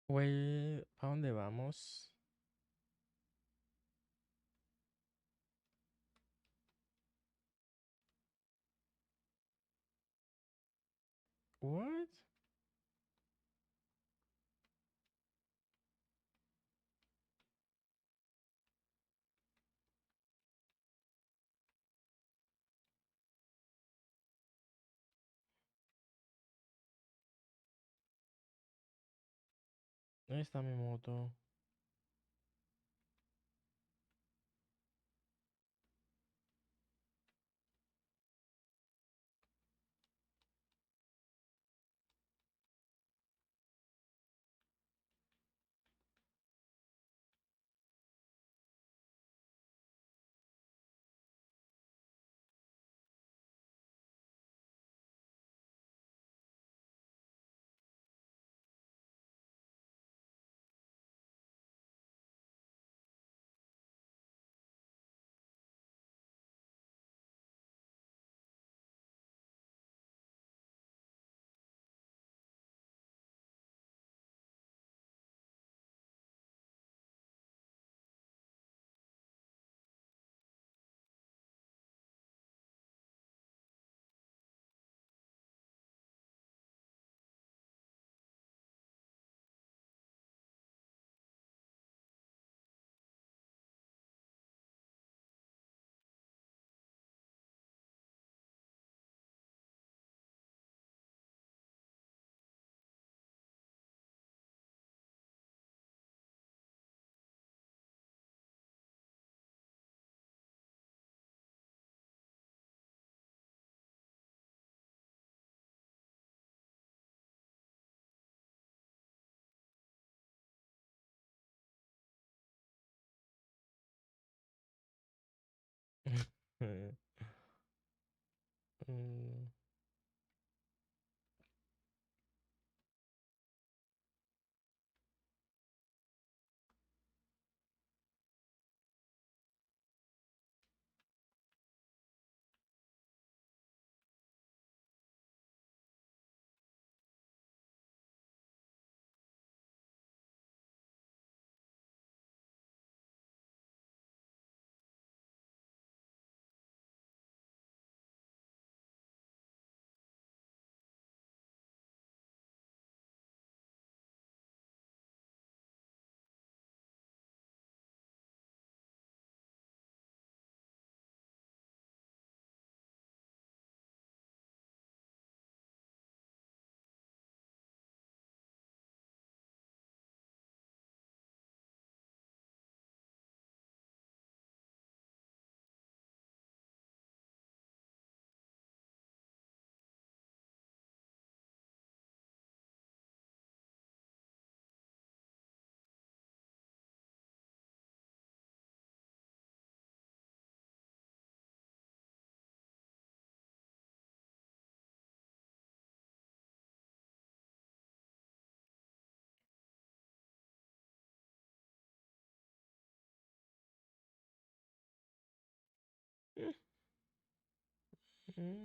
Güey, ¿para dónde vamos? What? ¿Dónde está mi moto? Mm, Mm.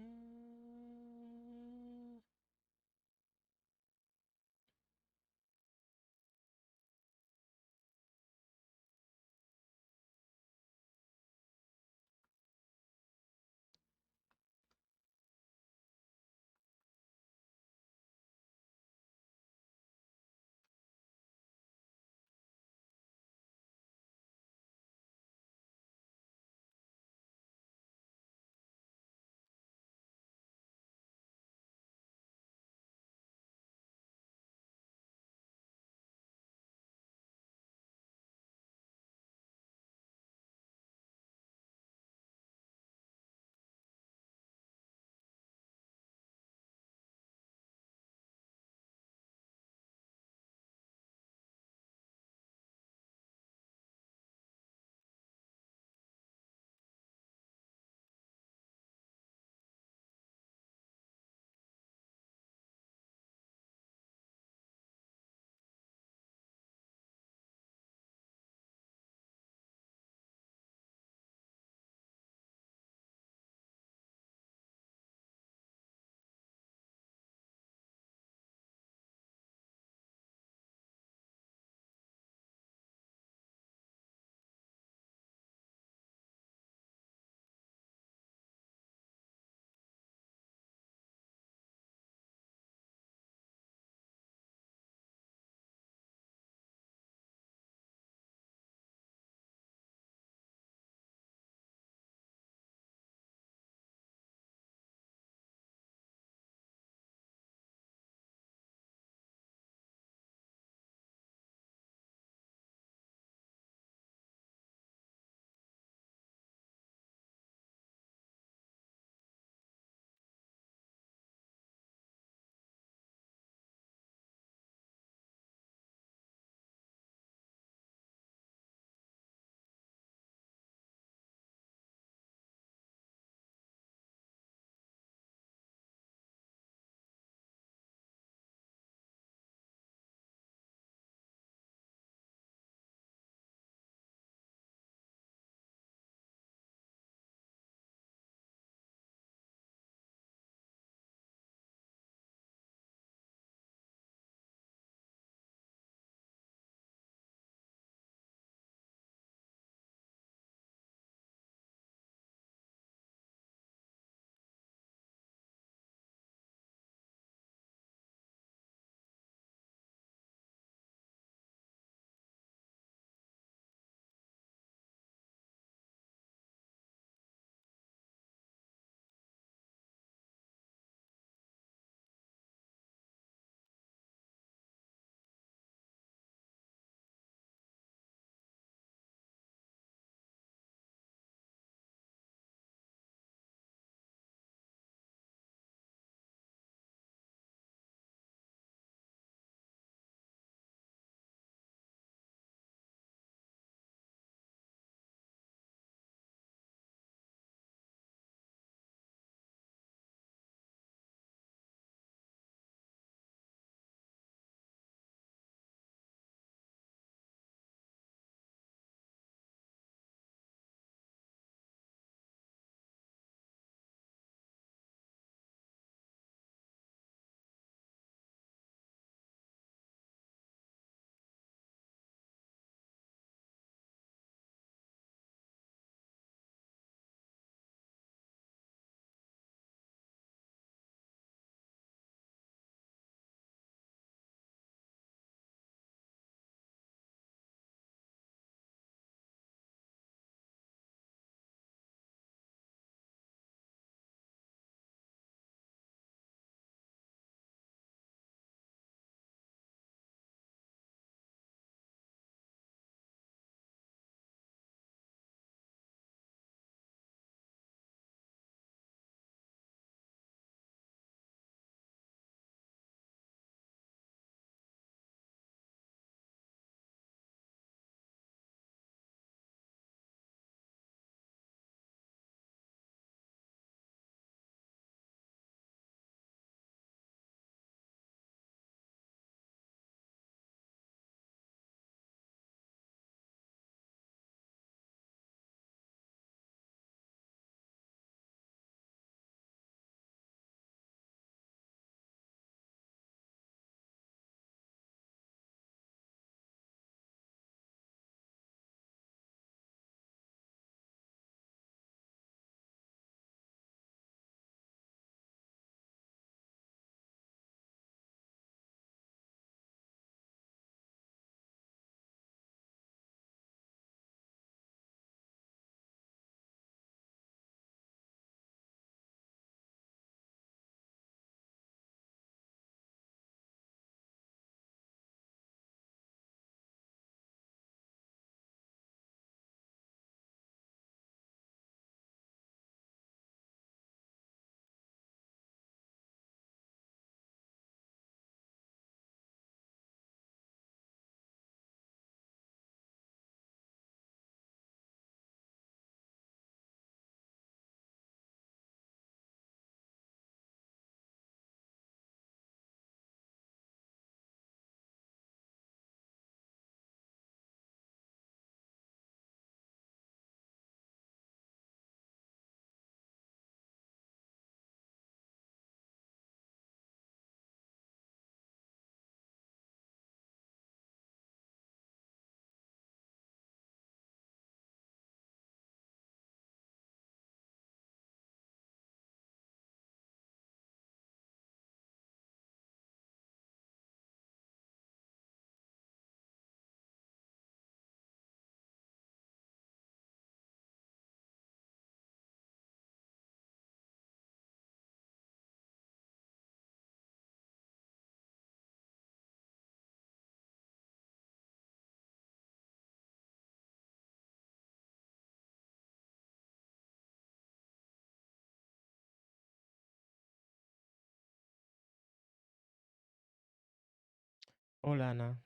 Hola Ana.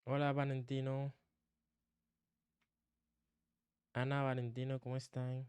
Hola Valentino. Ana, Valentino, ¿cómo están?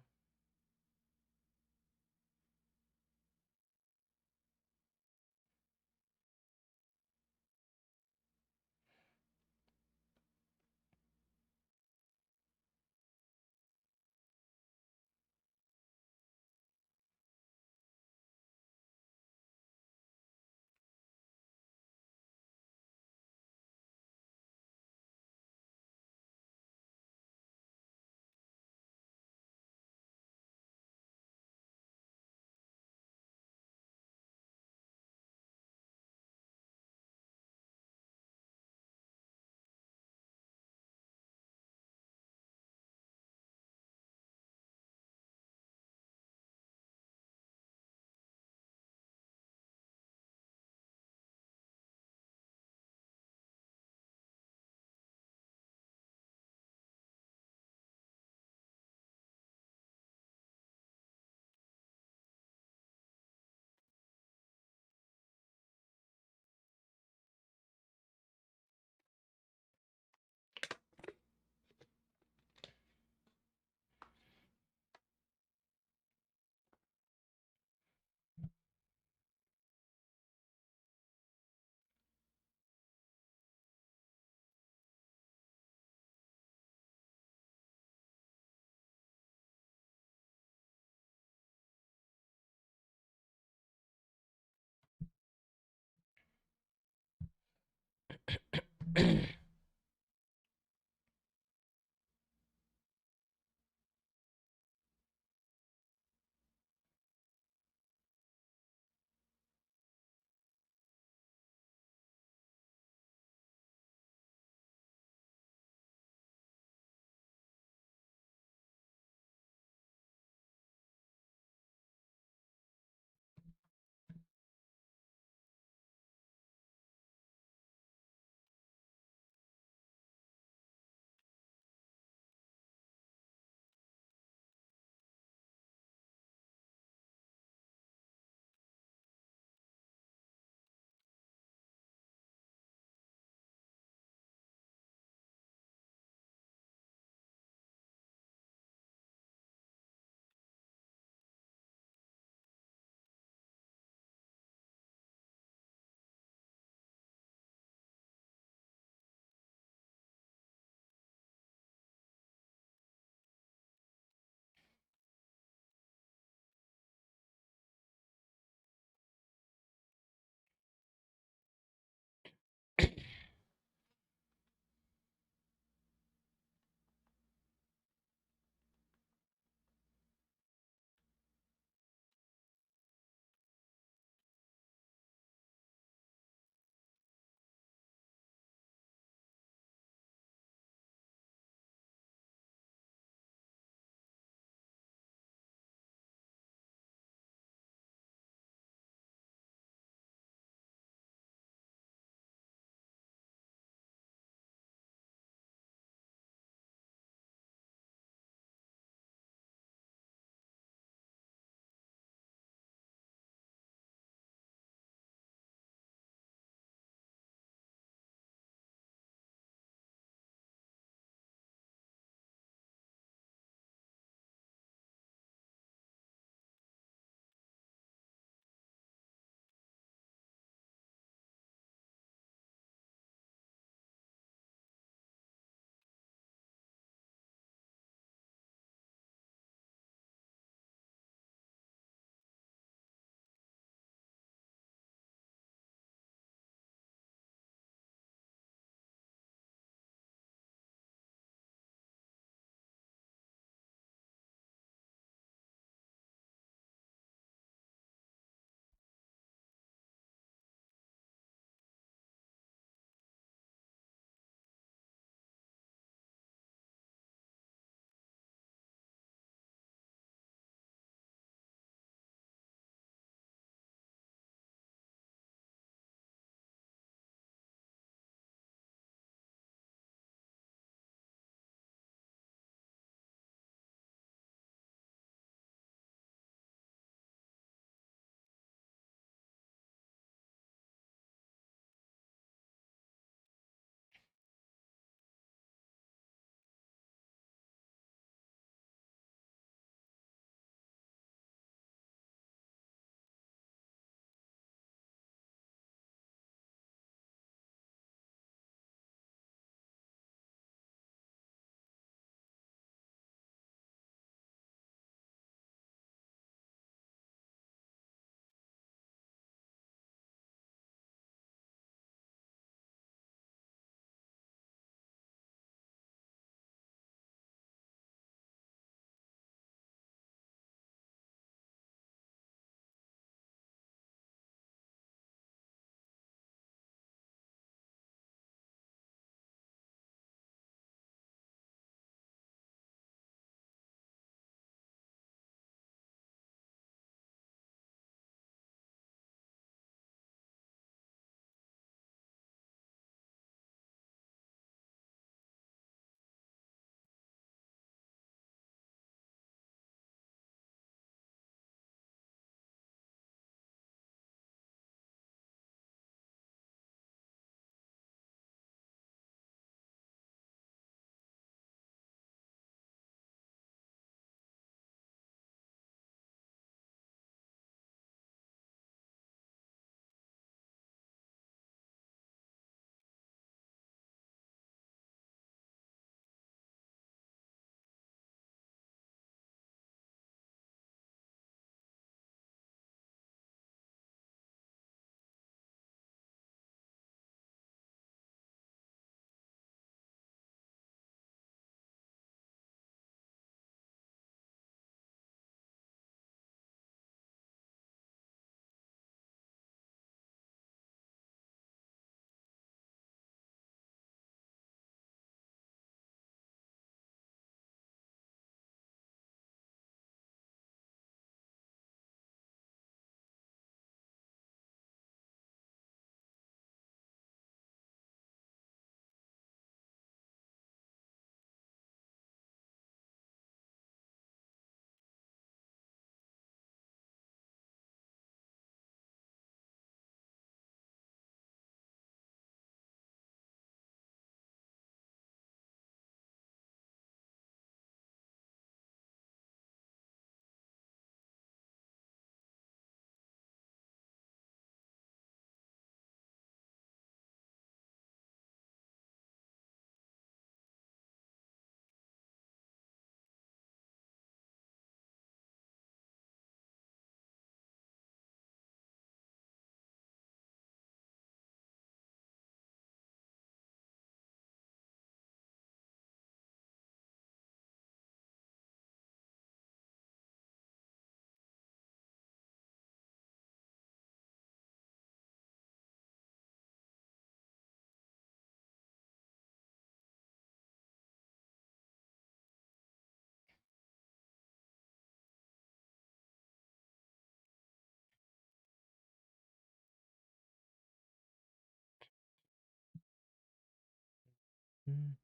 Mm.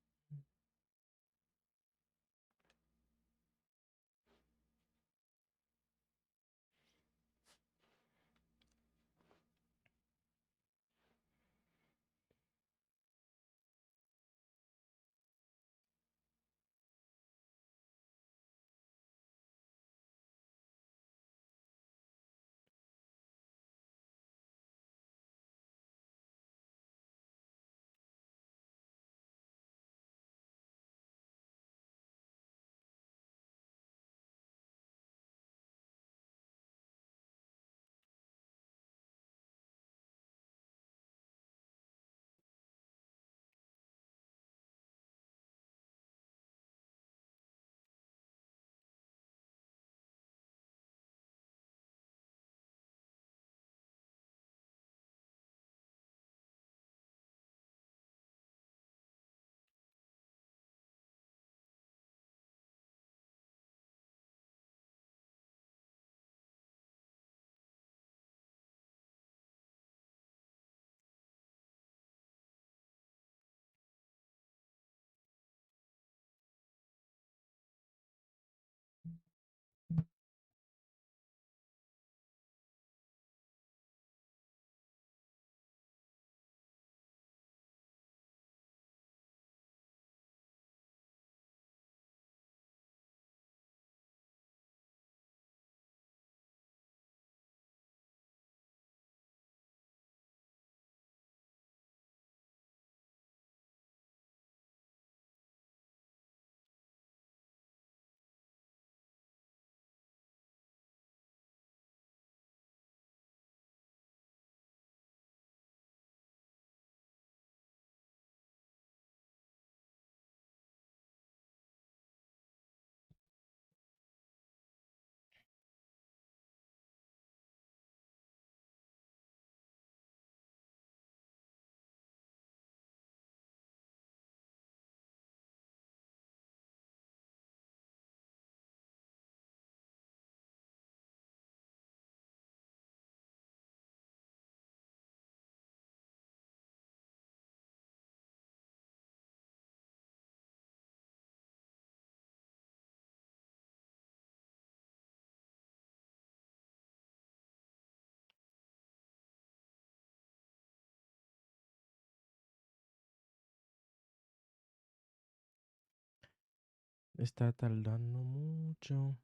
Está tardando mucho.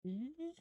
Y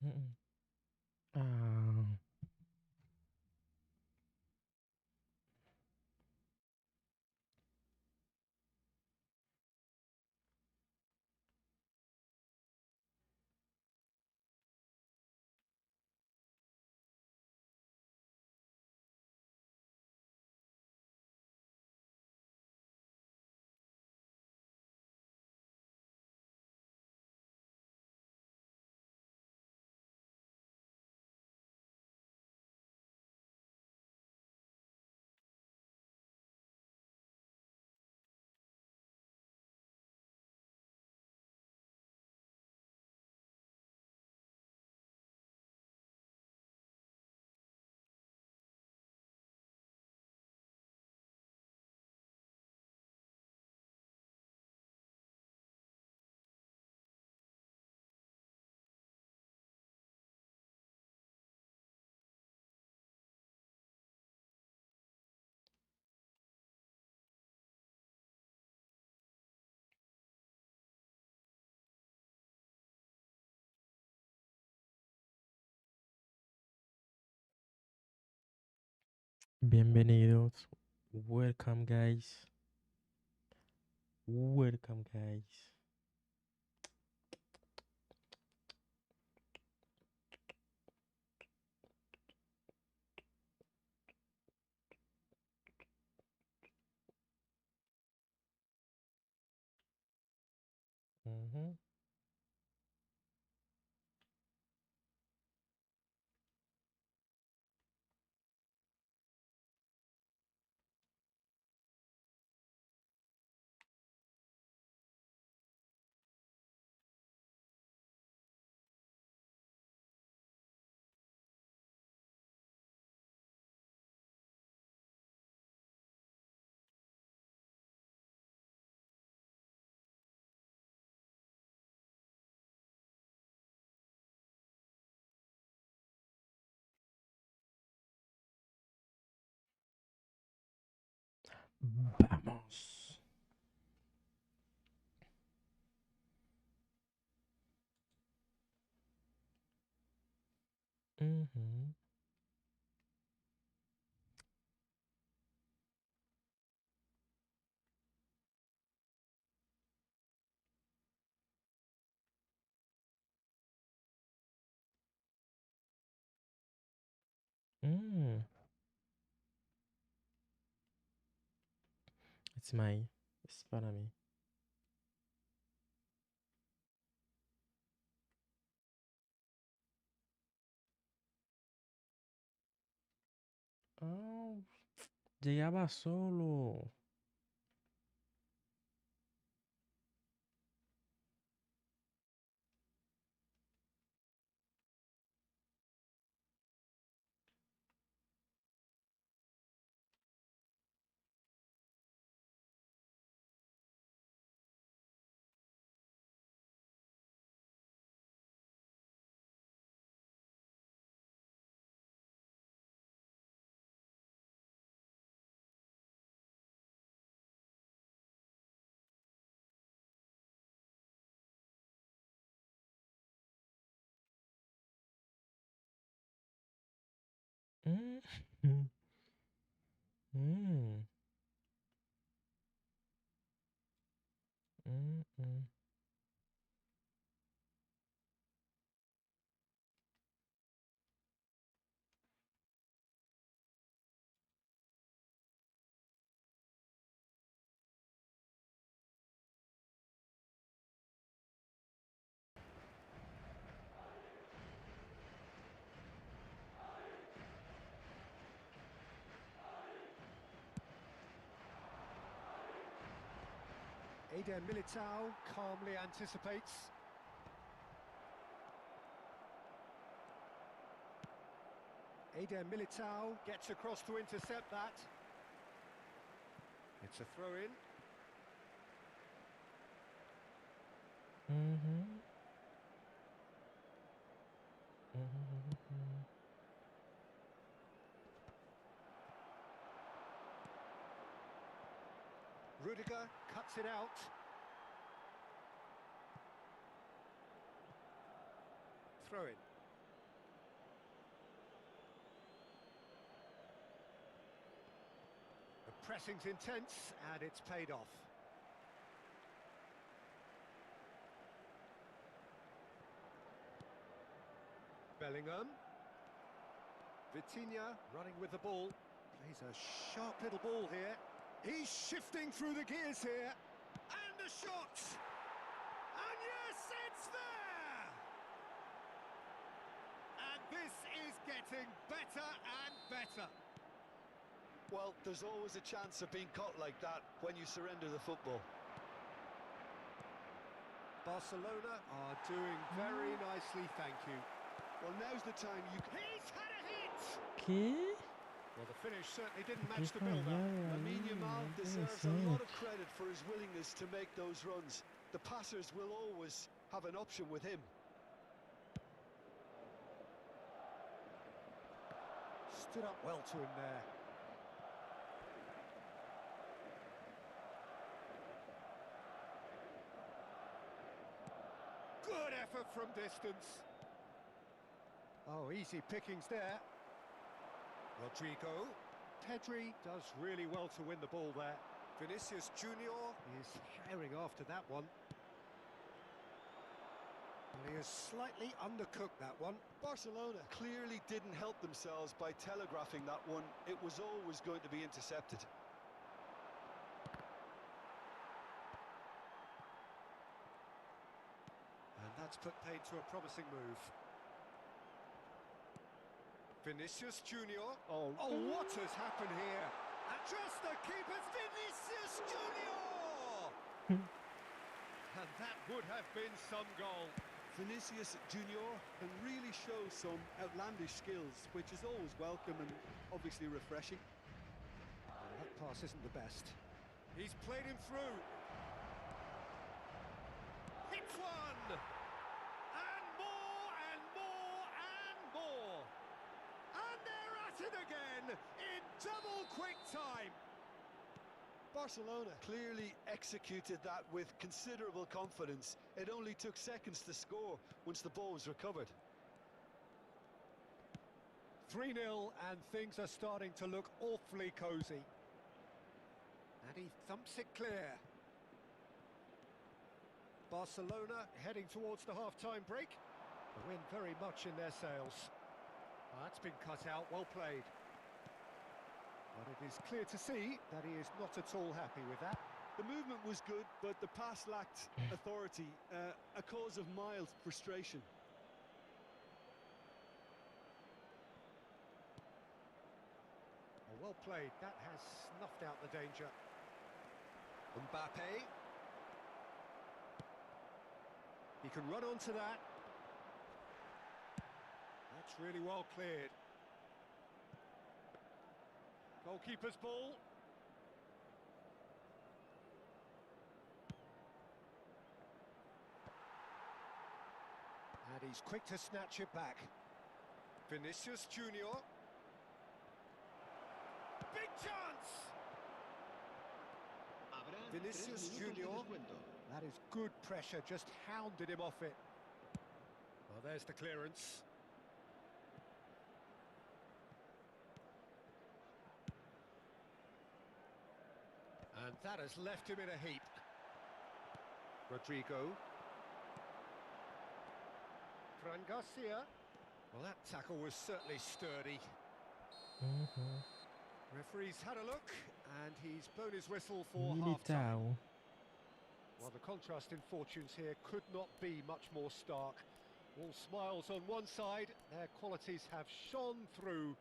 Mm-mm. Ah. Bienvenidos. Welcome, guys. Welcome, guys. Mm-hmm. Vamos. Mm-hmm. Mm. It's my. It's para mí. Oh, llegaba solo. Mm. Mm. Mm. Mm. Eder Militao calmly anticipates. Eder Militao gets across to intercept that. It's a throw-in. Mm-hmm. Mm-hmm. Rudiger cuts it out. Throw-in. pressing's intense, and it's paid off. Bellingham. Vitinha running with the ball. Plays a sharp little ball here. He's shifting through the gears here. And a shot! And yes, it's there! And this is getting better and better. Well, there's always a chance of being caught like that when you surrender the football. Barcelona are doing very nicely, thank you. Well, now's the time you can... He's had a hit! ¿Qué? Well, the finish certainly didn't ¿Qué match the build-up. fallaba Lamine ahí? Yamal No puede deserves a ser. lot of credit for his willingness to make those runs. The passers will always have an option with him. Stood up well to him there. Good effort from distance. Oh, easy pickings there. Rodrigo. Pedri does really well to win the ball there. Vinicius Junior is herring after that one. Well, he has slightly undercooked that one. Barcelona clearly didn't help themselves by telegraphing that one. It was always going to be intercepted. And that's put paid to a promising move. Vinicius Junior. Oh, what has happened here? And just the keeper's Vinicius Junior! And that would have been some goal. Vinicius Junior can really show some outlandish skills, which is always welcome and obviously refreshing. Well, that pass isn't the best. He's played him through. Hits one! And more, and more, and more! And they're at it again in double quick time. Barcelona clearly executed that with considerable confidence. It only took seconds to score once the ball was recovered. 3-0 and things are starting to look awfully cosy. And he thumps it clear. Barcelona heading towards the half-time break. The wind very much in their sails. That's been cut out, well played. But it is clear to see that he is not at all happy with that. The movement was good, but the pass lacked authority, a cause of mild frustration. Well played, that has snuffed out the danger. Mbappe. He can run onto that. That's really well cleared. Goalkeeper's ball. And he's quick to snatch it back. Vinicius Junior. Big chance! Vinicius Junior. That is good pressure, just hounded him off it. Well, there's the clearance. And that has left him in a heap. Rodrigo. Fran Garcia. Well, that tackle was certainly sturdy. Referee's had a look, and he's blown his whistle for half-time. Militao. Well, the contrast in fortunes here could not be much more stark. All smiles on one side, their qualities have shone through.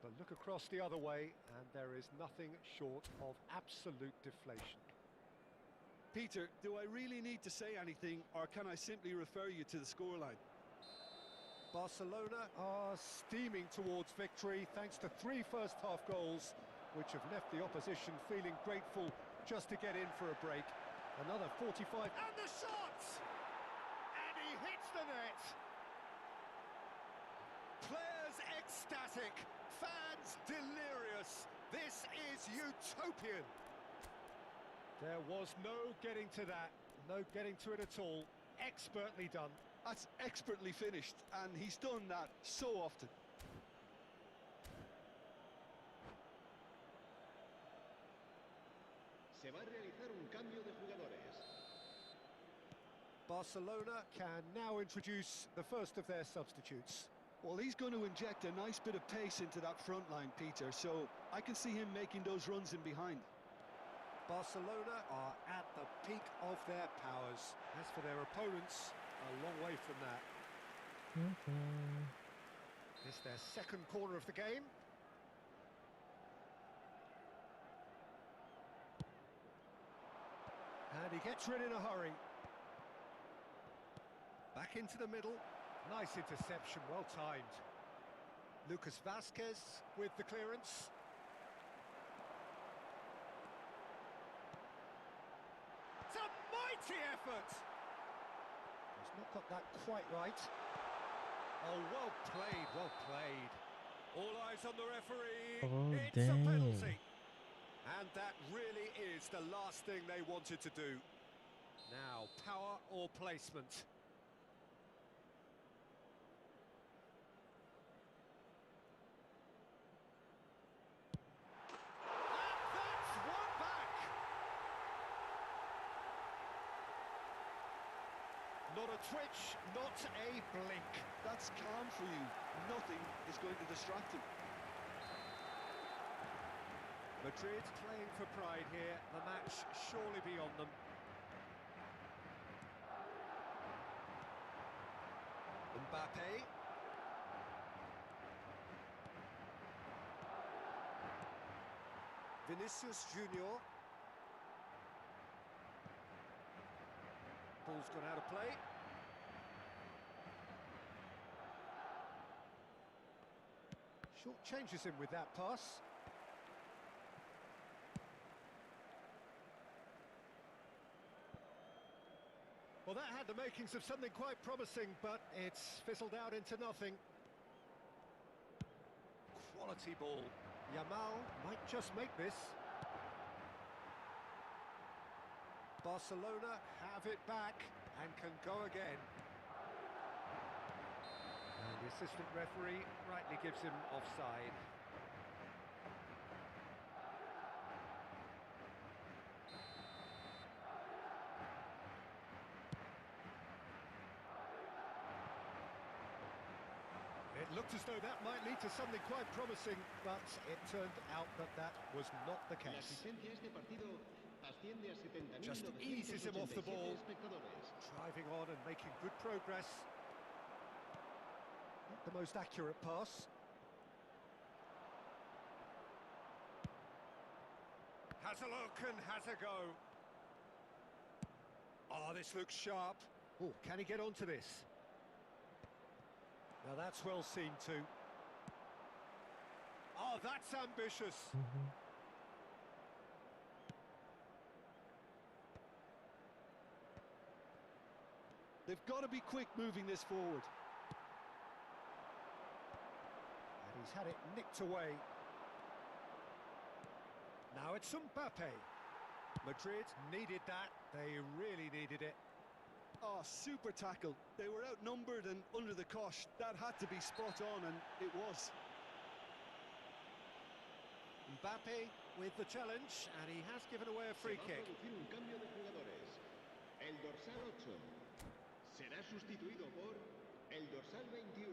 But look across the other way, and there is nothing short of absolute deflation. Peter, do I really need to say anything, or can I simply refer you to the scoreline? Barcelona are steaming towards victory thanks to 3 first-half goals, which have left the opposition feeling grateful just to get in for a break. Another 45... And the shot! And he hits the net! Players ecstatic, fans delirious. This is utopian. There was no getting to that, no getting to it at all. Expertly done. That's expertly finished, and he's done that so often. Se va a realizar un cambio de jugadores. Barcelona can now introduce the first of their substitutes. Well, he's going to inject a nice bit of pace into that front line, Peter, so I can see him making those runs in behind. Barcelona are at the peak of their powers. As for their opponents, a long way from that. It's their second corner of the game. And he gets rid in a hurry. Back into the middle. Nice interception, well timed. Lucas Vazquez with the clearance. It's a mighty effort! He's not got that quite right. Oh, well played, well played. All eyes on the referee. Oh, It's a dang. penalty. And that really is the last thing they wanted to do. Now, power or placement? Not a twitch, not a blink. That's calm for you. Nothing is going to distract him. Madrid playing for pride here. The match surely beyond them. Mbappe. Vinicius Junior. Ball's gone out of play. Short changes him with that pass. Well, that had the makings of something quite promising, but it's fizzled out into nothing. Quality ball. Yamal might just make this. Barcelona have it back and can go again. And the assistant referee rightly gives him offside. It looked as though that might lead to something quite promising, but it turned out that that was not the La case. asistencia a este partido asciende a Just eases him off the 70.987 ball. espectadores. Driving on and making good progress. Not the most accurate pass. Has a look and has a go. Oh, this looks sharp. Oh, can he get onto this? Now that's well seen too. Oh, that's ambitious. They've got to be quick moving this forward. And he's had it nicked away. Now it's Mbappe. Madrid needed that. They really needed it. Oh, super tackle. They were outnumbered and under the cosh. That had to be spot on, and it was. Mbappe with the challenge, and he has given away a Se free va a kick. producir un cambio de jugadores. El dorsal 8 será sustituido por el dorsal 21.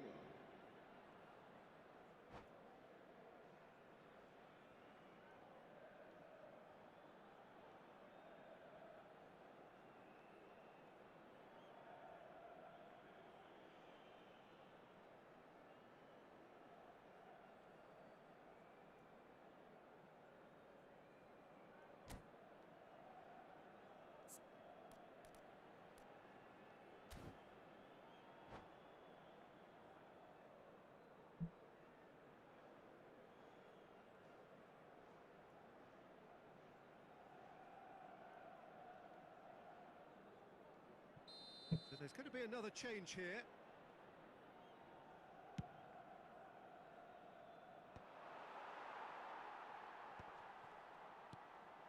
So there's going to be another change here.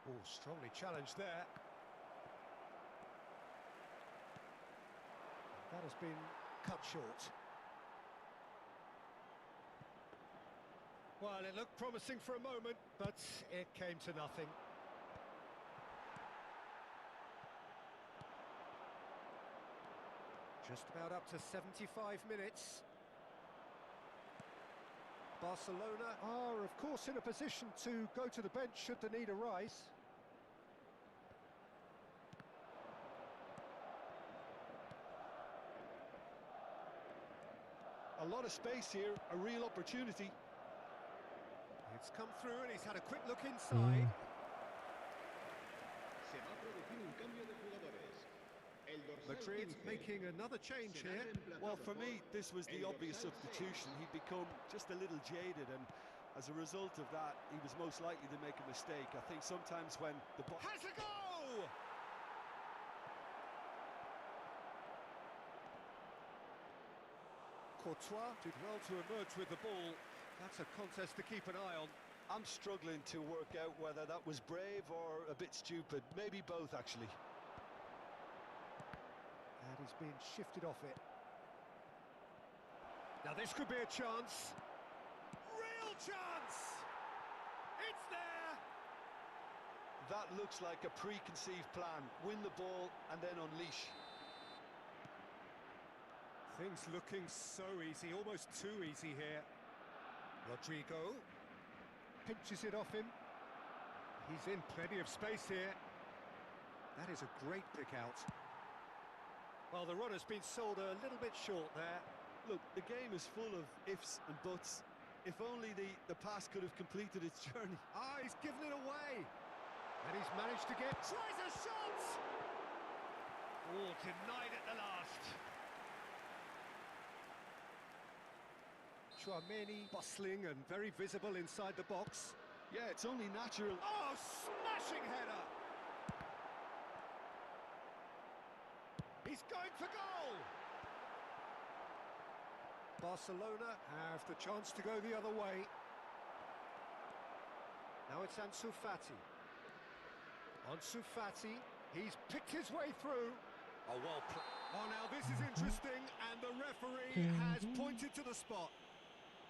Oh, strongly challenged there. That has been cut short. Well, it looked promising for a moment, but it came to nothing. Just about up to 75 minutes. Barcelona are, of course, in a position to go to the bench should the need arise. A lot of space here, a real opportunity. It's come through and he's had a quick look inside. Se va a producir un cambio de jugadores. El dorsal Madrid 15 making another change será here. Well, reemplazado for por me, this was the el obvious dorsal substitution. 6. He'd become just a little jaded, and as a result of that, he was most likely to make a mistake. I think sometimes when the ball... Has a go! Courtois did well to emerge with the ball. That's a contest to keep an eye on. I'm struggling to work out whether that was brave or a bit stupid. Maybe both, actually. And he's being shifted off it. Now this could be a chance. Real chance! It's there! That looks like a preconceived plan. Win the ball and then unleash. Things looking so easy, almost too easy here. Rodrigo pinches it off him. He's in plenty of space here. That is a great pick out. Well, the run has been sold a little bit short there. Look, the game is full of ifs and buts. If only the pass could have completed its journey. Ah, he's given it away. And he's managed to get... Tries a shot! Oh, denied at the last. Chouameni bustling and very visible inside the box. Yeah, it's only natural. Oh, smashing header! He's going for goal! Barcelona have the chance to go the other way. Now it's Ansu Fati. Ansu Fati, he's picked his way through. Oh, well played. Oh, now this is interesting, and the referee has pointed to the spot.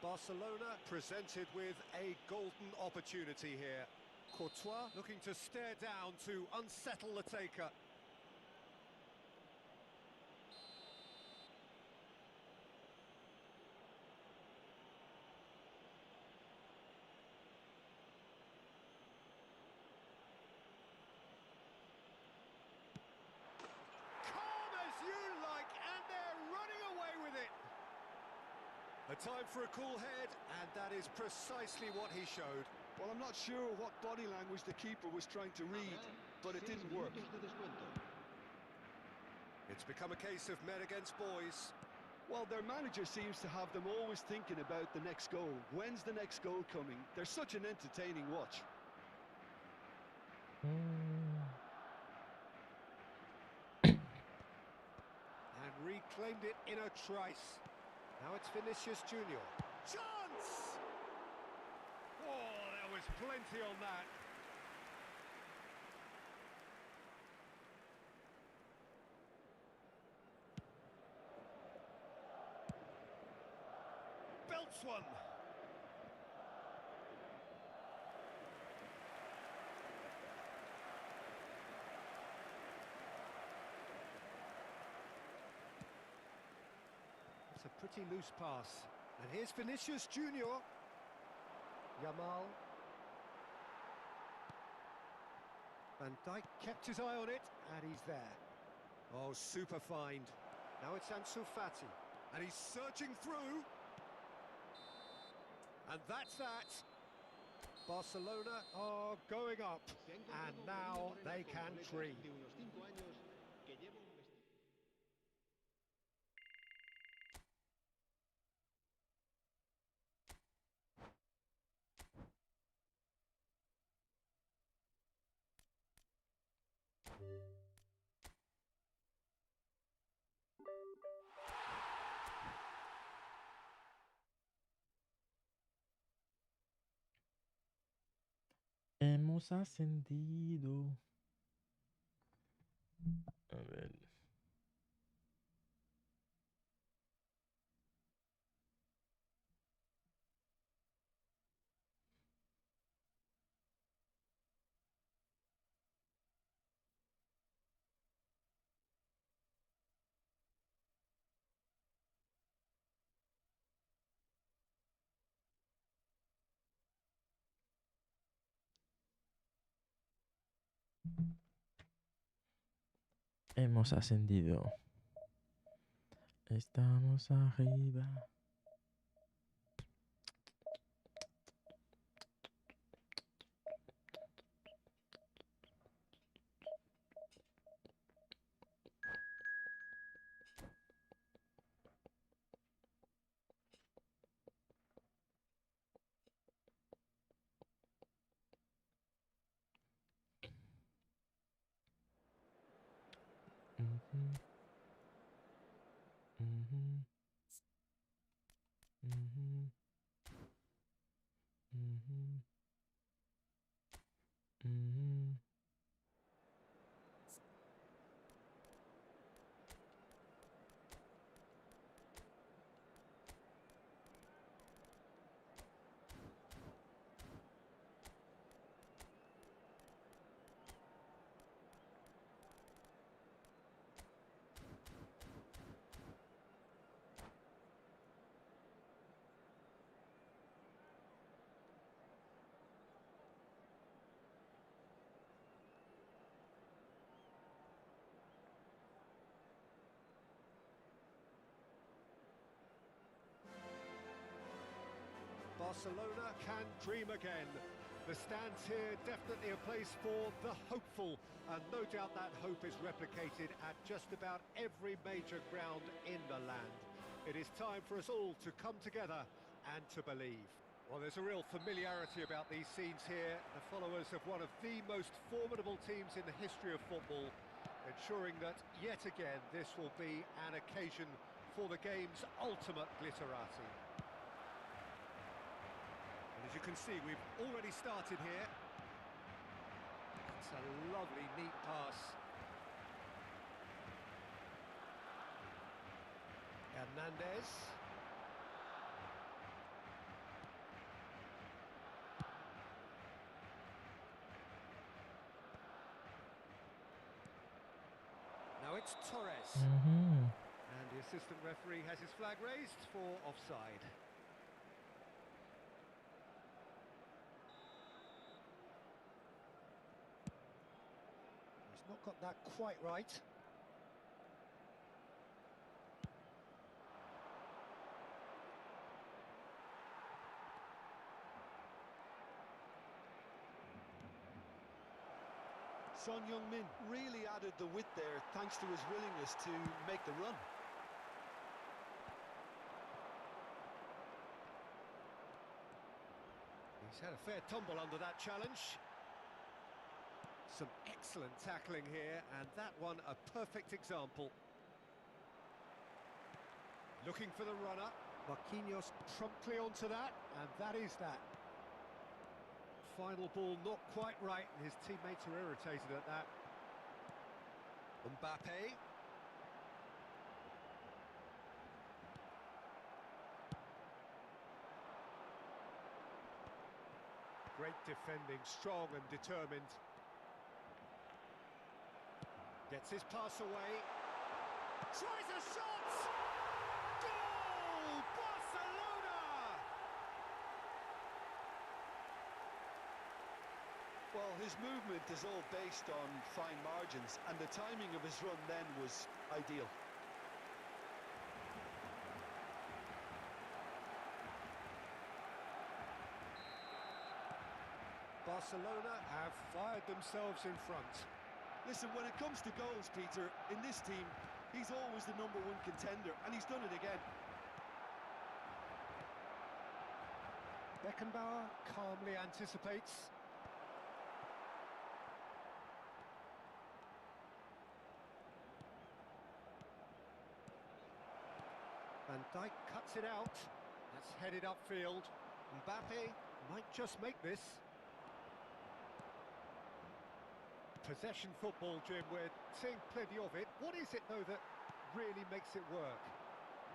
Barcelona presented with a golden opportunity here. Courtois looking to stare down to unsettle the taker. Calm as you like, and they're running away with it. A time for a cool head, and that is precisely what he showed. Well, I'm not sure what body language the keeper was trying to read, but it didn't work. Minutos de descuento. It's become a case of men against boys. Well, their manager seems to have them always thinking about the next goal. When's the next goal coming? They're such an entertaining watch. And reclaimed it in a trice. Now it's Vinicius Junior. Chance! Oh, there was plenty on that. Belts one. It's a pretty loose pass. And here's Vinicius Junior. Yamal. Van Dijk kept his eye on it, and he's there. Oh, super find. Now it's Ansu Fati. And he's searching through. And that's that. Barcelona are going up. Se ha And encontrado now con una they morena can con aletas dream. de unos 5 años que lleva un vestido. Hemos ascendido. A ver. Hemos ascendido. Estamos arriba. Ujú, ujú, ujú, ujú, ujú. Barcelona can dream again. The stands here definitely a place for the hopeful, and no doubt that hope is replicated at just about every major ground in the land. It is time for us all to come together and to believe. Well, there's a real familiarity about these scenes here. The followers of one of the most formidable teams in the history of football, ensuring that yet again this will be an occasion for the game's ultimate glitterati. As you can see, we've already started here. It's a lovely, neat pass. Hernandez. Now it's Torres. Ujú. And the assistant referee has his flag raised for offside. He's not got that quite right. Son Heung-min really added the width there thanks to his willingness to make the run. He's had a fair tumble under that challenge. Some excellent tackling here, and that one a perfect example. Looking for the runner. Marquinhos promptly onto that, and that is that. Final ball not quite right, and his teammates are irritated at that. Mbappe. Great defending, strong and determined. Gets his pass away. Tries a shot! Goal! Barcelona! Well, his movement is all based on fine margins, and the timing of his run then was ideal. Barcelona have fired themselves in front. Listen, when it comes to goals, Peter, in this team, he's always the #1 contender, and he's done it again. Beckenbauer calmly anticipates. Van Dijk cuts it out. That's headed upfield. Mbappe might just make this. Possession football, Jim, we're seeing plenty of it. What is it, though, that really makes it work?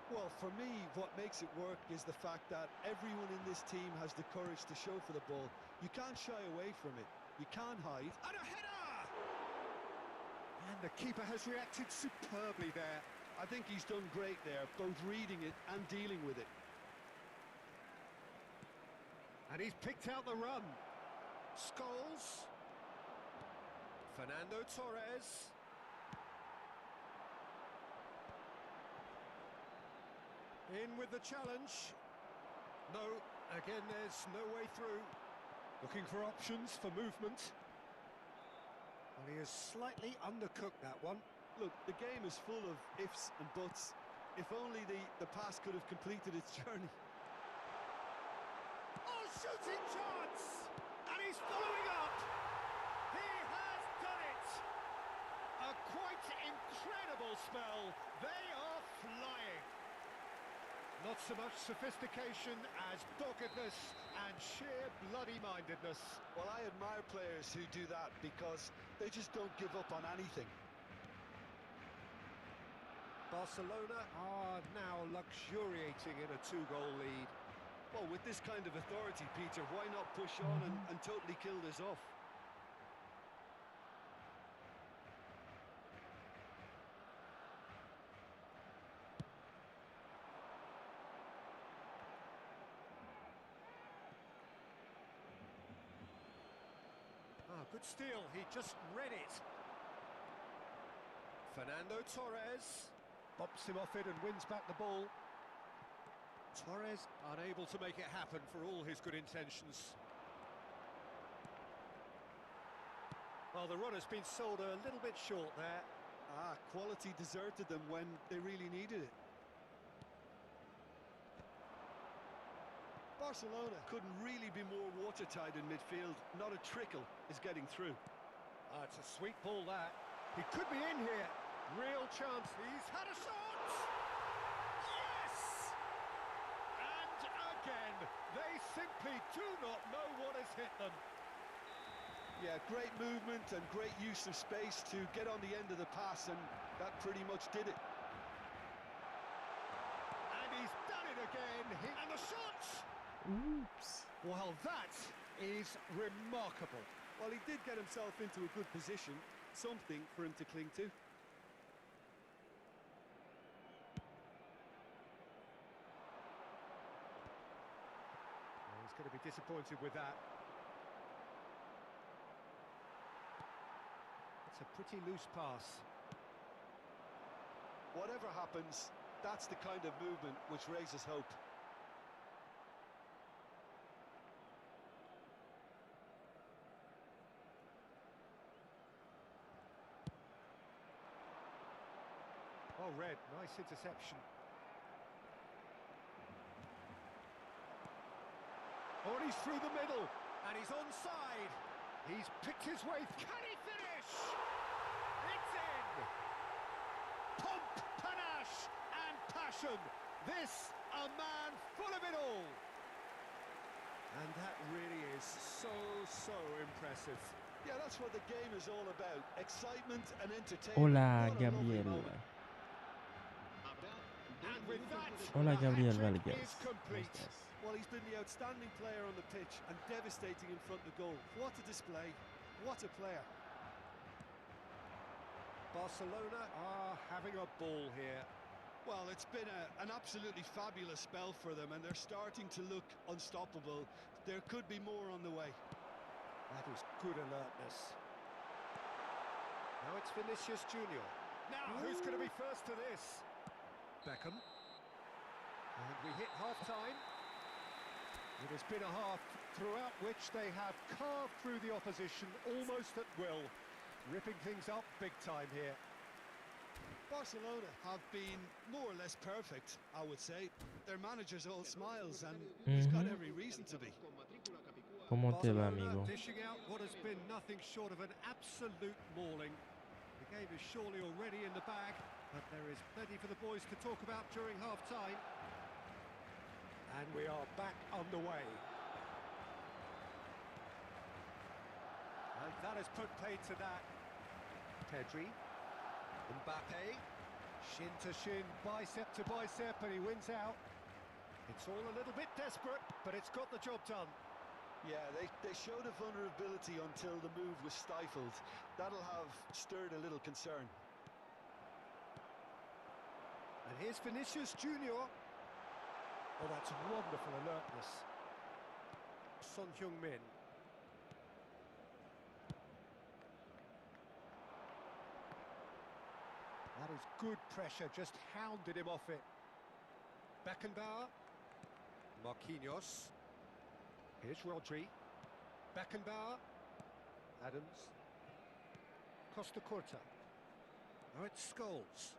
Well, for me, what makes it work is the fact that everyone in this team has the courage to show for the ball. You can't shy away from it. You can't hide. And a header! And the keeper has reacted superbly there. I think he's done great there, both reading it and dealing with it. And he's picked out the run. Scholes. Fernando Torres. In with the challenge. No, again there's no way through. Looking for options for movement. Well, he has slightly undercooked that one. Look, the game is full of ifs and buts. If only the pass could have completed its journey. Oh, shooting chance! And he's following up! He has done it! A quite incredible spell. They are flying. Not so much sophistication as doggedness and sheer bloody-mindedness. Well, I admire players who do that because they just don't give up on anything. Barcelona are now luxuriating in a two-goal lead. Well, with this kind of authority, Peter, why not push on and totally kill this off? Ah, good steal, he just read it. Fernando Torres bops him off it and wins back the ball. Torres unable to make it happen for all his good intentions. Well, the run has been sold a little bit short there. Ah, quality deserted them when they really needed it. Barcelona couldn't really be more watertight in midfield. Not a trickle is getting through. Ah, it's a sweet ball, that. He could be in here. Real chance. He's had a shot! Yes! And again, they simply do not know what has hit them. Yeah, great movement and great use of space to get on the end of the pass, and that pretty much did it. And he's done it again. And the shot! Oops. Well, that is remarkable. Well, he did get himself into a good position, something for him to cling to. Well, he's going to be disappointed with that. It's a pretty loose pass. Whatever happens, that's the kind of movement which raises hope. Oh, Red, nice interception. Oh, and he's through the middle, and he's onside. He's picked his way. Can he finish? It's in! Pomp, panache, and passion. This, a man full of it all. And that really is so impressive. Yeah, that's what the game is all about. Excitement and entertainment. Hola, What a lovely Gabriel. moment. And with that, Hola, the Gabriel hat-trick Valgues. is complete. ¿Cómo estás? Well, he's been the outstanding player on the pitch and devastating in front of goal. What a display. What a player. Barcelona are having a ball here. Well, it's been an absolutely fabulous spell for them, and they're starting to look unstoppable. There could be more on the way. That is good alertness. Now it's Vinicius Junior. Now, who's going to be first to this? Beckham. And we hit half-time. It has been a half throughout which they have carved through the opposition almost at will, ripping things up big time here. Barcelona have been more or less perfect, I would say. Their manager's all smiles, and he's got every reason to be. ¿Cómo te va, Barcelona amigo? dishing out what has been nothing short of an absolute mauling. The game is surely already in the bag, but there is plenty for the boys to talk about during half-time. And we are back underway. And that has put paid to that. Pedri, Mbappe, shin to shin, bicep to bicep, and he wins out. It's all a little bit desperate, but it's got the job done. Yeah, they showed a vulnerability until the move was stifled. That'll have stirred a little concern. And here's Vinicius Junior. Oh, that's wonderful alertness. Son Heung-min. That is good pressure, just hounded him off it. Beckenbauer. Marquinhos. Here's Rodri. Beckenbauer. Adams. Costa Curta. Now it's Scholes.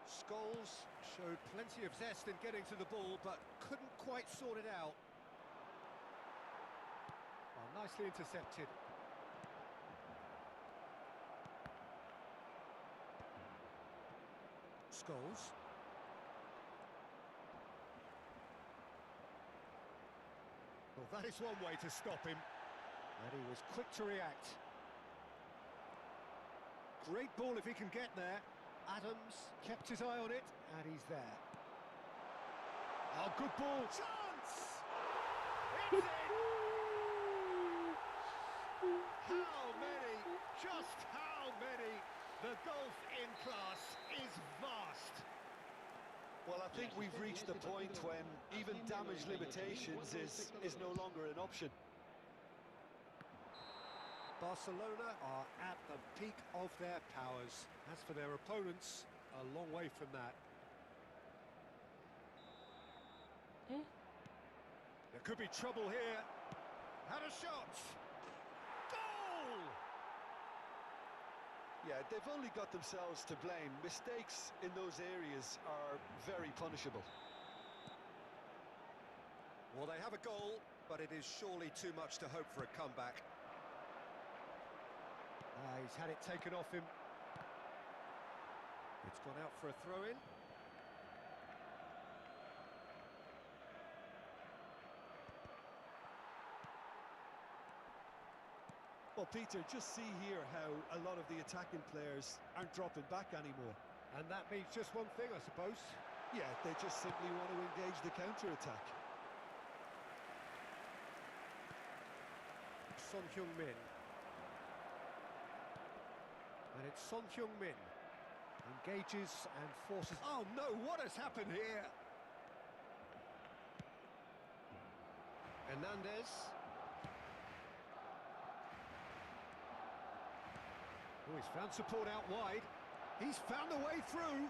Scholes showed plenty of zest in getting to the ball, but couldn't quite sort it out. Oh, nicely intercepted. Scholes. Well, that is one way to stop him. And he was quick to react. Great ball if he can get there. Adams kept his eye on it, and he's there. Oh, good ball. Chance! It's in! How many? Just how many? The gulf in class is vast. Well, I think we've reached the point when even damage limitations is no longer an option. Barcelona are at the peak of their powers. As for their opponents, a long way from that. There could be trouble here. Had a shot! Goal! Yeah, they've only got themselves to blame. Mistakes in those areas are very punishable. Well, they have a goal, but it is surely too much to hope for a comeback. He's had it taken off him. It's gone out for a throw-in. Well, Peter, just see here how a lot of the attacking players aren't dropping back anymore. And that means just one thing, I suppose. Yeah, they just simply want to engage the counter-attack. Son Heung-min. And it's Son Heung-min. Engages and forces... Oh no, what has happened here? Hernandez. Oh, he's found support out wide. He's found a way through.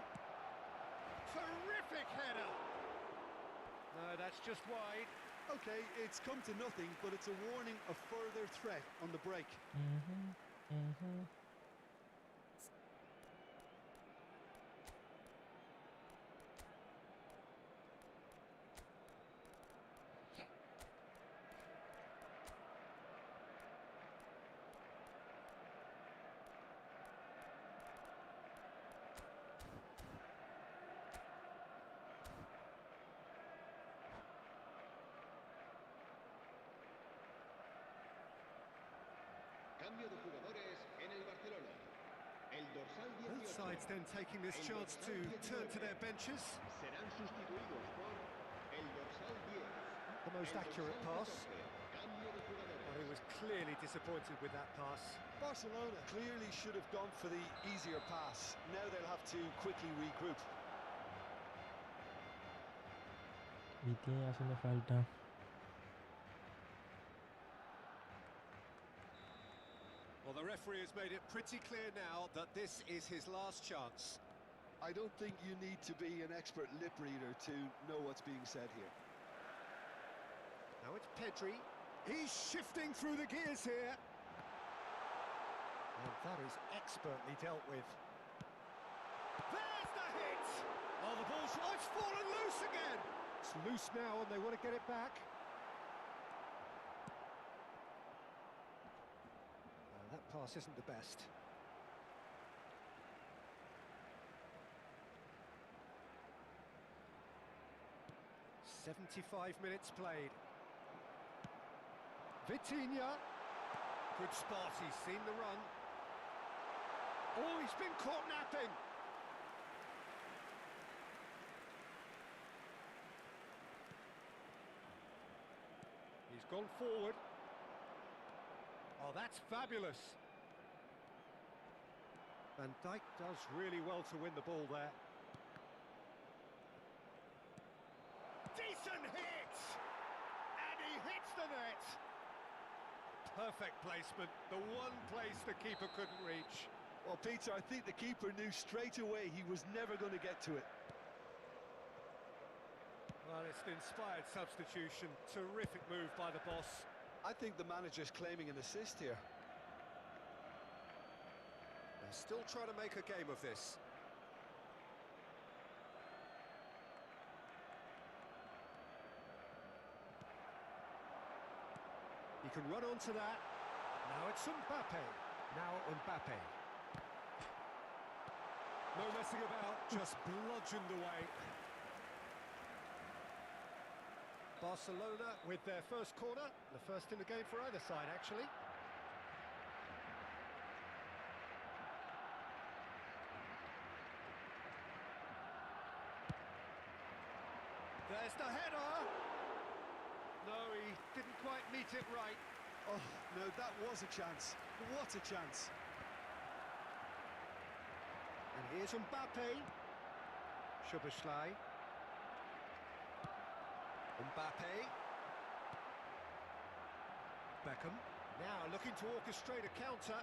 Terrific header. No, that's just wide. Okay, it's come to nothing, but it's a warning of further threat on the break. Cambio de jugadores en el Barcelona. El dorsal Both 18. sides then taking this chance to turn to their benches. Serán sustituidos por el dorsal 10. The most El accurate dorsal pass. 14. Cambio de jugadores. Well, he was clearly disappointed with that pass. Barcelona clearly should have gone for the easier pass. Now they'll have to quickly regroup. Vitinha haciendo falta. Well, the referee has made it pretty clear now that this is his last chance. I don't think you need to be an expert lip reader to know what's being said here. Now it's Pedri. He's shifting through the gears here. And that is expertly dealt with. There's the hit! Oh, the ball's... Oh, it's fallen loose again! It's loose now and they want to get it back. That pass isn't the best. "75 minutes played. Vitinha. Good spot, he's seen the run. Oh, he's been caught napping. He's gone forward. Oh, that's fabulous. Van Dijk does really well to win the ball there. Decent hit! And he hits the net! Perfect placement, the one place the keeper couldn't reach. Well, Peter, I think the keeper knew straight away he was never going to get to it. Well, it's an inspired substitution. Terrific move by the boss. I think the manager's claiming an assist here. They're still trying to make a game of this. He can run onto that. Now it's Mbappe. Now Mbappe. No messing about, just bludgeoned away. Barcelona with their first corner, the first in the game for either side, actually. There's the header! No, he didn't quite meet it right. Oh, no, that was a chance. What a chance. And here's Mbappe. Szoboszlai. Mbappe. Beckham. Now looking to orchestrate a counter.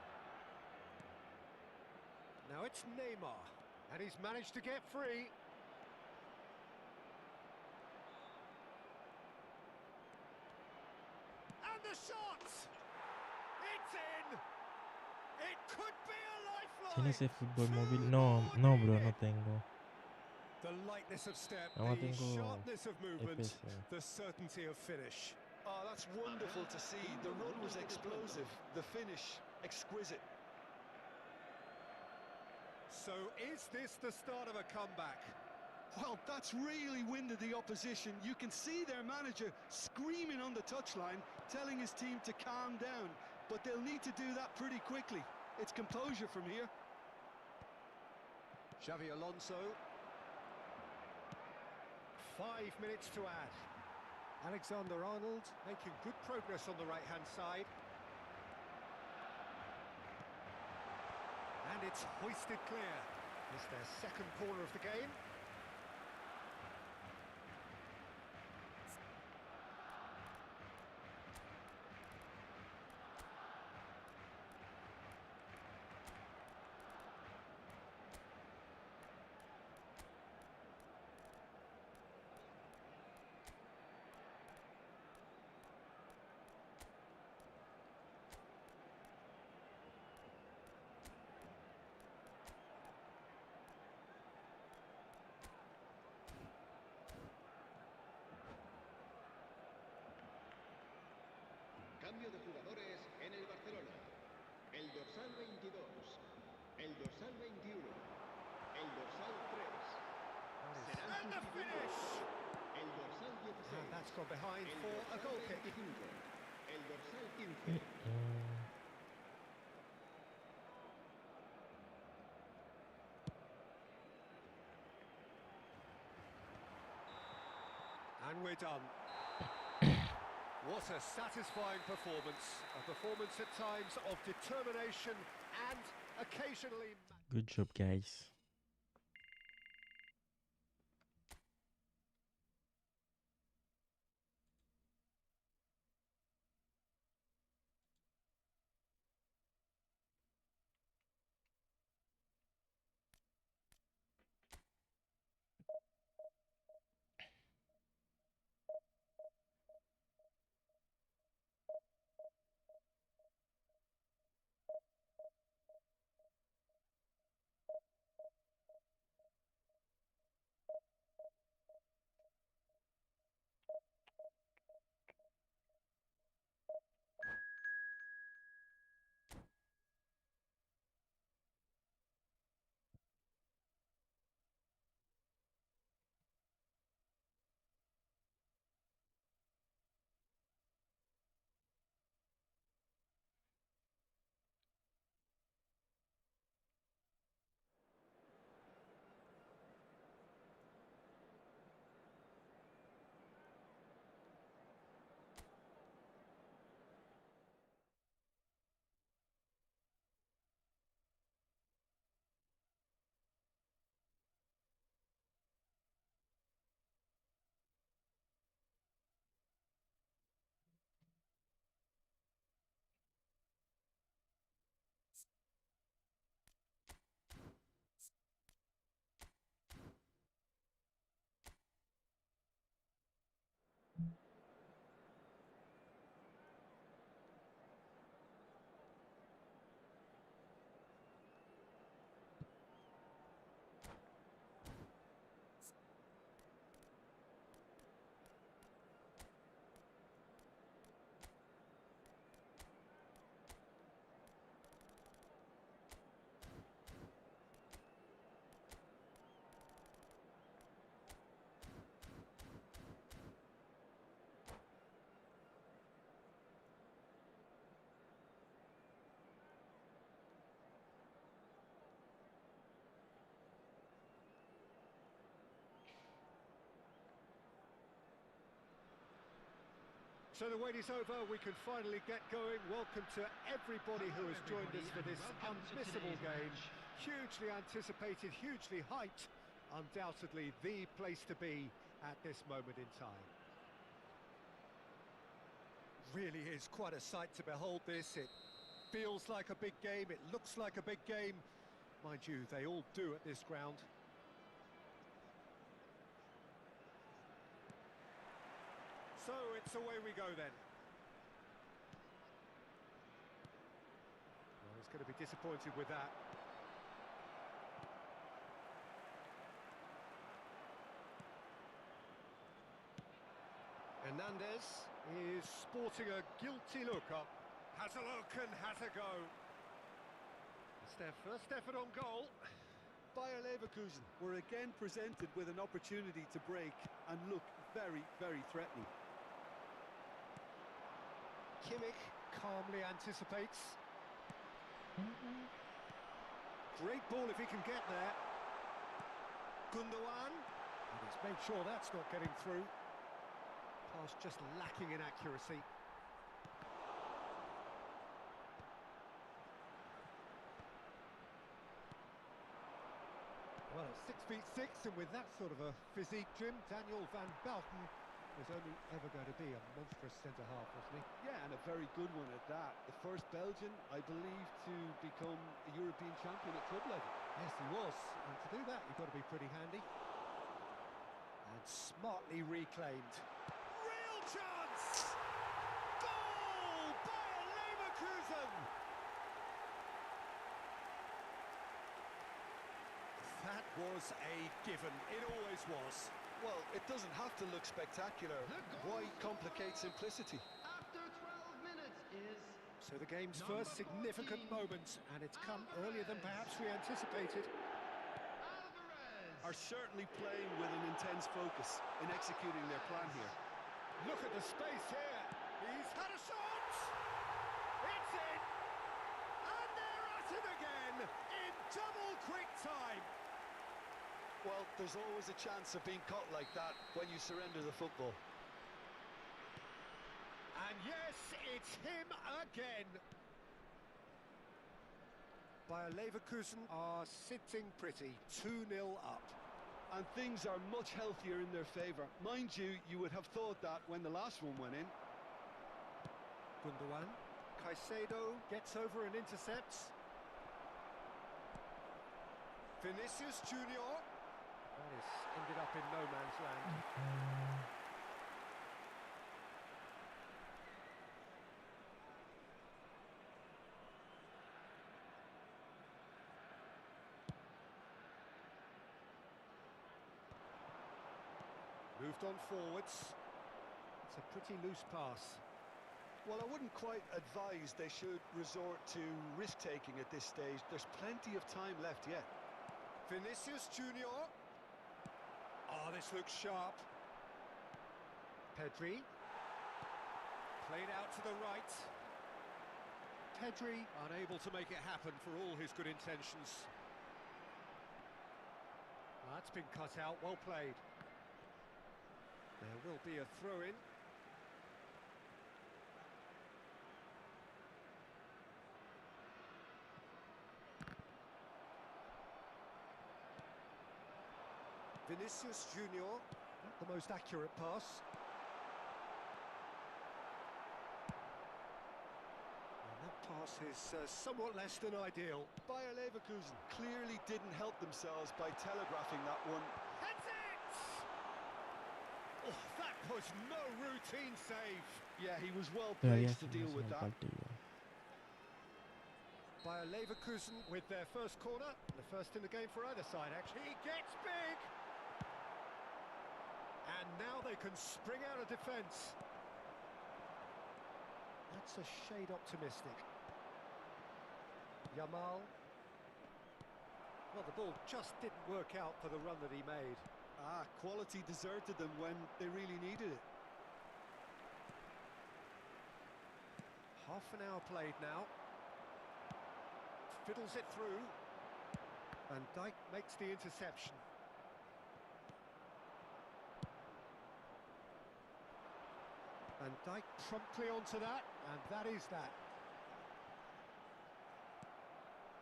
Now it's Neymar. And he's managed to get free. And the shot! It's in! It could be a lifeline! ¿Tienes Efootball móvil? No, no, bro, no tengo. The lightness of step, Ahora the tengo sharpness of movement, EPS. the certainty of finish. Oh, that's wonderful to see. The run was explosive, the finish exquisite. So is this the start of a comeback? Well, that's really winded the opposition. You can see their manager screaming on the touchline, telling his team to calm down. But they'll need to do that pretty quickly. It's composure from here. Xavi Alonso. 5 minutes to add. Alexander-Arnold making good progress on the right-hand side. And it's hoisted clear. It's their second corner of the game. Cambio de jugadores en el Barcelona. El dorsal 22, el dorsal 21, el dorsal 3. Serán And the finish! sustituidos. El dorsal 16. And that's gone behind El for a dorsal goal kick. 25. El dorsal 15. And we're done. What a satisfying performance. A performance at times of determination and occasionally... Good job, guys. So the wait is over, we can finally get going. Welcome to everybody who has joined us for this unmissable game. Hugely anticipated, hugely hyped. Undoubtedly the place to be at this moment in time. Really is quite a sight to behold this. It feels like a big game, it looks like a big game. Mind you, they all do at this ground. So it's away we go then. Well, he's going to be disappointed with that. Hernandez is sporting a guilty look up. Has a look and has a go. It's their first effort on goal. Bayer Leverkusen were again presented with an opportunity to break and look very, very threatening. Kimmich calmly anticipates. Great ball if he can get there. Gundogan. And he's made sure that's not getting through. Pass just lacking in accuracy. Well, at 6'6", and with that sort of a physique, Jim, Daniel van Bouten was only ever going to be a monstrous centre-half, wasn't he? Yeah, and a very good one at that. The first Belgian, I believe, to become a European champion at club level. Yes, he was. And to do that, you've got to be pretty handy. And smartly reclaimed. Real chance! Goal! Bayer Leverkusen! That was a given. It always was. Well, it doesn't have to look spectacular. Why complicate simplicity? After 12 minutes is So the game's first significant moment, and it's come earlier than perhaps we anticipated. Alvarez. Are certainly playing with an intense focus in executing their plan here. Look at the space here. He's had a shot! It's in! And they're at it again in double quick time. Well, there's always a chance of being caught like that when you surrender the football. And yes, it's him again. Bayer Leverkusen are sitting pretty, 2-0 up. And things are much healthier in their favour. Mind you, you would have thought that when the last one went in. Gundogan. Caicedo gets over and intercepts. Vinicius Junior. That is ended up in no man's land. Moved on forwards. It's a pretty loose pass. Well, I wouldn't quite advise they should resort to risk-taking at this stage. There's plenty of time left yet. Vinicius Junior. Oh, this looks sharp. Pedri. Played out to the right. Pedri unable to make it happen for all his good intentions. That's been cut out, well played. There will be a throw-in. Vinicius Junior, not the most accurate pass. And that pass is somewhat less than ideal. Bayer Leverkusen clearly didn't help themselves by telegraphing that one. Heads it! Oh, that was no routine save. Yeah, he was well Todavía placed se to me deal hace with el that. partido. Bayer Leverkusen with their first corner. The first in the game for either side, actually. He gets big! And now they can spring out of defence. That's a shade optimistic. Yamal. Well, the ball just didn't work out for the run that he made. Ah, quality deserted them when they really needed it. Half an hour played now. Fiddles it through. Van Dijk makes the interception. And Dijk promptly onto that, and that is that.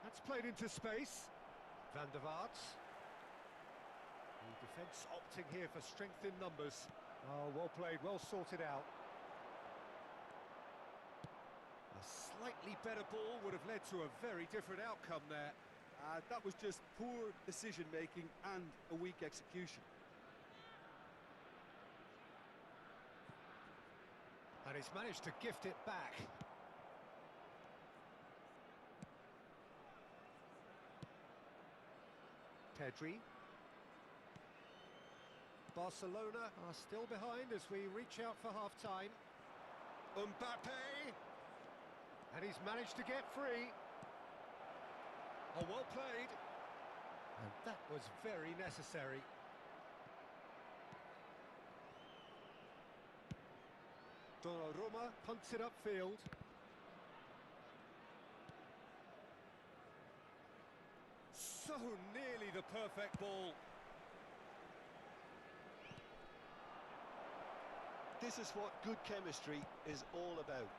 That's played into space. Van der Vaart. The defence opting here for strength in numbers. Oh, well played, well sorted out. A slightly better ball would have led to a very different outcome there. That was just poor decision-making and a weak execution. And he's managed to gift it back. Pedri. Barcelona are still behind as we reach out for half-time. Mbappe! And he's managed to get free. Oh, well played. And that was very necessary. Donnarumma punts it upfield. So nearly the perfect ball. This is what good chemistry is all about.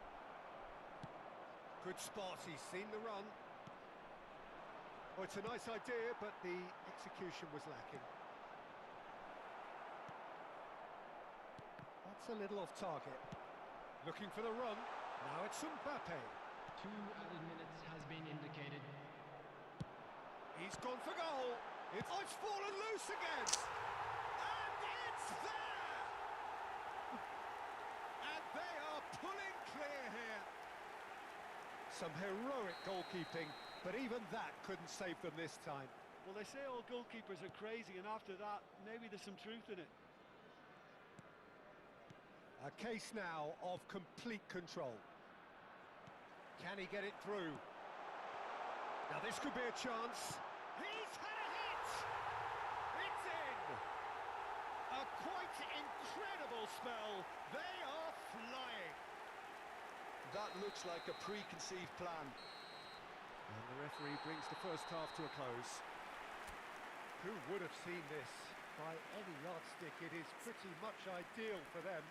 Good spot, he's seen the run. Oh, it's a nice idea, but the execution was lacking. That's a little off target. Looking for the run. Now it's Mbappe. 2 added minutes has been indicated. He's gone for goal. It's fallen loose again. And it's there! And they are pulling clear here. Some heroic goalkeeping, but even that couldn't save them this time. Well, they say all goalkeepers are crazy, and after that, maybe there's some truth in it. A case now of complete control. Can he get it through? Now this could be a chance. He's had a hit! It's in! A quite incredible spell. They are flying. That looks like a preconceived plan. And the referee brings the first half to a close. Who would have seen this? By any yardstick, it is pretty much ideal for them.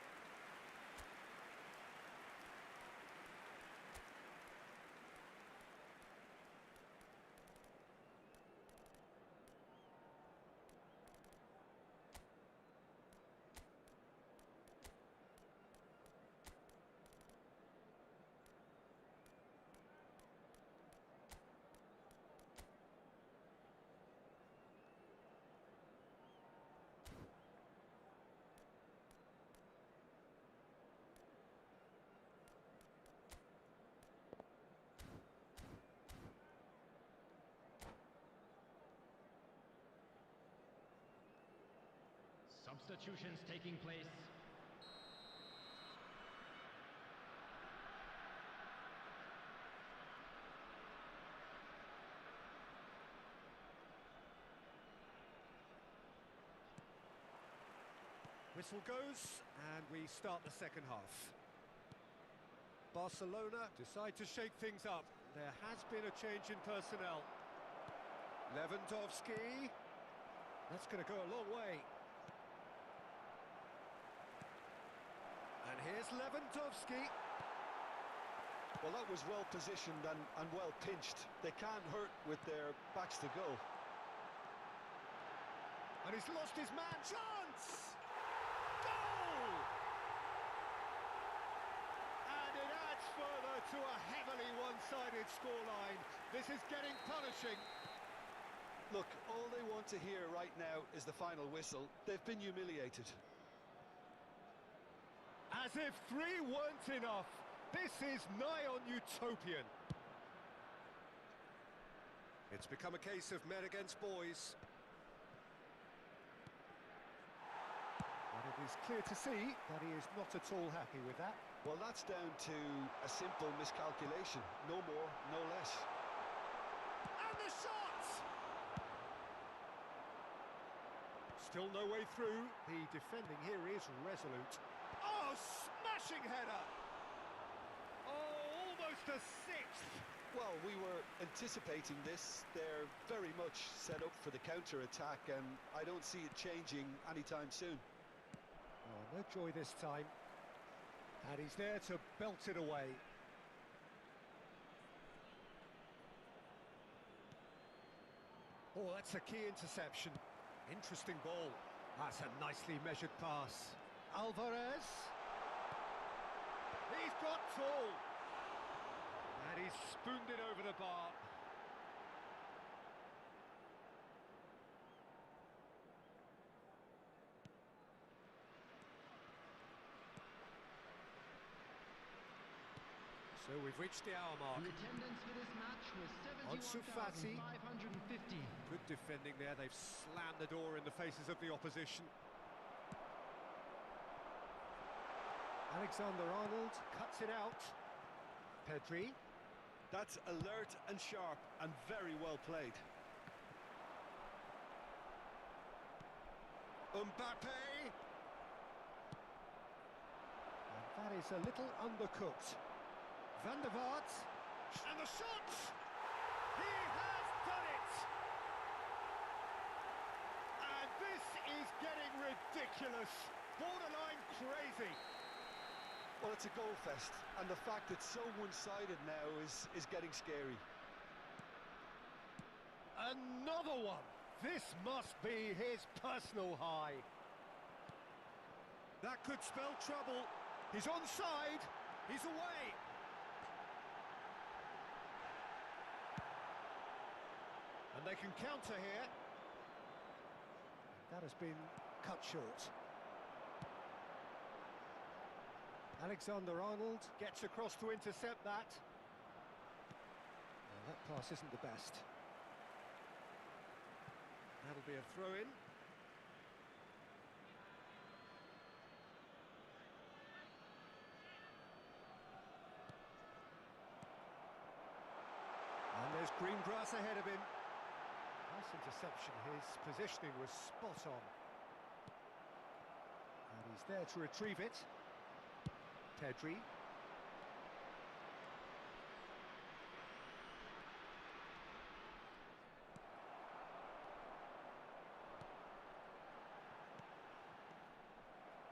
Substitutions taking place. Whistle goes, and we start the second half. Barcelona decide to shake things up. There has been a change in personnel. Lewandowski. That's going to go a long way. And here's Lewandowski. Well, that was well positioned and well pinched. They can't hurt with their backs to goal. And he's lost his man. Chance! Goal! And it adds further to a heavily one-sided scoreline. This is getting punishing. Look, all they want to hear right now is the final whistle. They've been humiliated. As if 3 weren't enough. This is nigh on utopian. It's become a case of men against boys. And it is clear to see that he is not at all happy with that. Well, that's down to a simple miscalculation. No more, no less. And the shot! Still no way through. The defending here is resolute. Oh, smashing header! Oh, almost a sixth! Well, we were anticipating this. They're very much set up for the counter-attack, and I don't see it changing anytime soon. Oh, no joy this time. And he's there to belt it away. Oh, that's a key interception. Interesting ball. That's a nicely measured pass. Alvarez. He's got tall. And he's spooned it over the bar. So we've reached the hour mark. The attendance for this match was Ansu Fati. 71,550. Good defending there. They've slammed the door in the faces of the opposition. Alexander-Arnold cuts it out. Pedri. That's alert and sharp and very well played. Mbappe. And that is a little undercooked. Van der Vaart. And the shot! He has done it! And this is getting ridiculous. Borderline crazy. Well, it's a goal fest, and the fact it's so one-sided now is getting scary. Another one! This must be his personal high. That could spell trouble. He's onside. He's away. And they can counter here. That has been cut short. Alexander-Arnold gets across to intercept that. Well, that pass isn't the best. That'll be a throw-in. And there's green grass ahead of him. Nice interception. His positioning was spot on. And he's there to retrieve it. Pedri.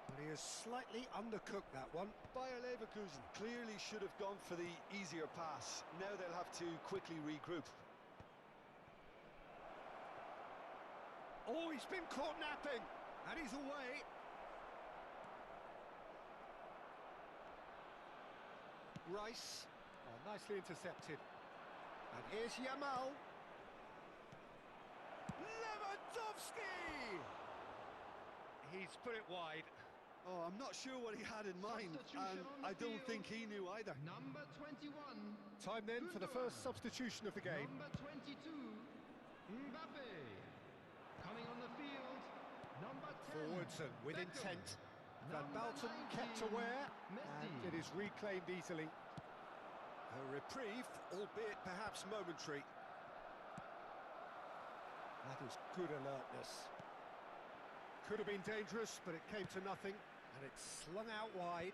And he has slightly undercooked that one. Bayer Leverkusen clearly should have gone for the easier pass. Now they'll have to quickly regroup. Oh, he's been caught napping, and he's away. Rice, nicely intercepted. And here's Yamal. Lewandowski! He's put it wide. Oh, I'm not sure what he had in mind, and I don't think he knew either. Number 21. Time then for the first substitution of the game. Number 22. Mbappe. Coming on the field. Number 10. Forwards and with Beckham. intent. Van Number Baltum 19, kept aware, Messi. and it is reclaimed easily. A reprieve, albeit perhaps momentary. That is good alertness. Could have been dangerous, but it came to nothing, and it's slung out wide.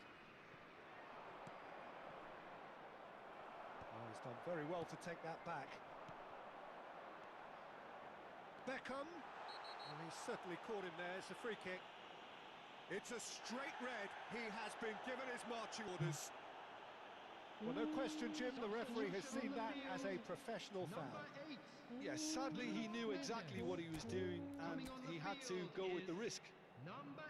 Oh, he's done very well to take that back. Beckham, and he's certainly caught him there. It's a free kick. It's a straight red. He has been given his marching orders. Well, no question, Jim, the referee has seen that as a professional foul. Number 8. Yes, sadly he knew exactly what he was doing, and he had to go with the risk. Number